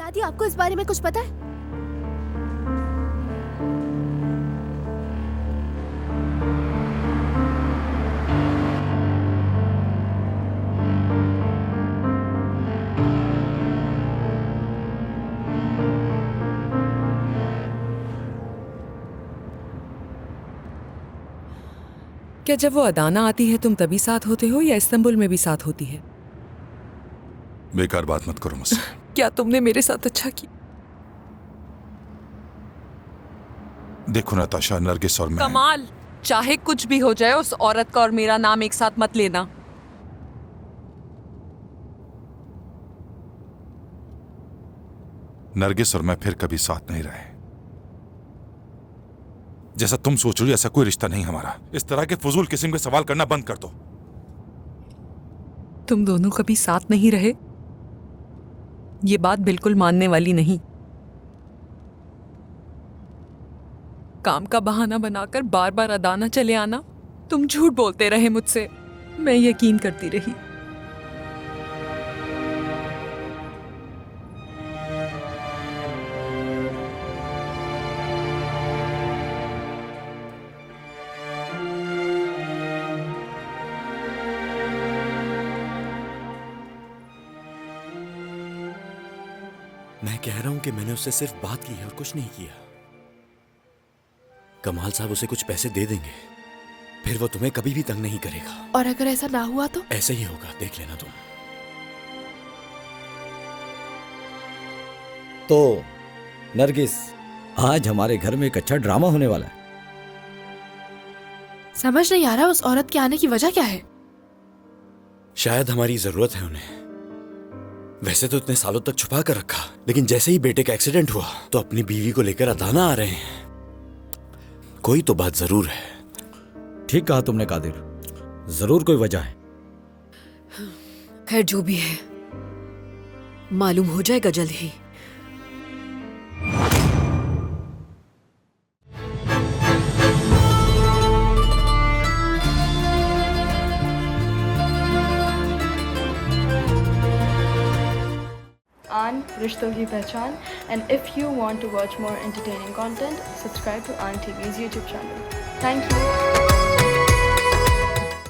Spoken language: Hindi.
दादी, आपको इस बारे में कुछ पता है? क्या जब वो अदाना आती है तुम तभी साथ होते हो या इस्तांबुल में भी साथ होती है? बेकार बात मत करो मुझसे। क्या तुमने मेरे साथ अच्छा किया? देखो नताशा, नरगिस और मैं। कमाल, चाहे कुछ भी हो जाए उस औरत का और मेरा नाम एक साथ मत लेना। नरगिस और मैं फिर कभी साथ नहीं रहे। जैसा तुम सोच रही हो ऐसा कोई रिश्ता नहीं हमारा। इस तरह के फजूल किस्म के सवाल करना बंद कर दो। तुम दोनों कभी साथ नहीं रहे, ये बात बिल्कुल मानने वाली नहीं। काम का बहाना बनाकर बार बार अदाना चले आना। तुम झूठ बोलते रहे मुझसे, मैं यकीन करती रही। मैं कह रहा हूं कि मैंने उससे सिर्फ बात की है और कुछ नहीं किया। कमाल साहब उसे कुछ पैसे दे देंगे, फिर वो तुम्हें कभी भी तंग नहीं करेगा। और अगर ऐसा ना हुआ तो? ऐसा ही होगा, देख लेना तुम। तो नरगिस, आज हमारे घर में एक अच्छा ड्रामा होने वाला है। समझ नहीं आ रहा उस औरत के आने की वजह क्या है। शायद हमारी जरूरत है उन्हें। वैसे तो इतने सालों तक छुपा कर रखा, लेकिन जैसे ही बेटे का एक्सीडेंट हुआ तो अपनी बीवी को लेकर अदाना आ रहे हैं। कोई तो बात जरूर है। ठीक कहा तुमने कादिर, जरूर कोई वजह है। खैर जो भी है, मालूम हो जाएगा जल्द ही। आन रिश्तों की पहचान, and if you want to watch more entertaining content, subscribe to Aan TV's YouTube channel. Thank you.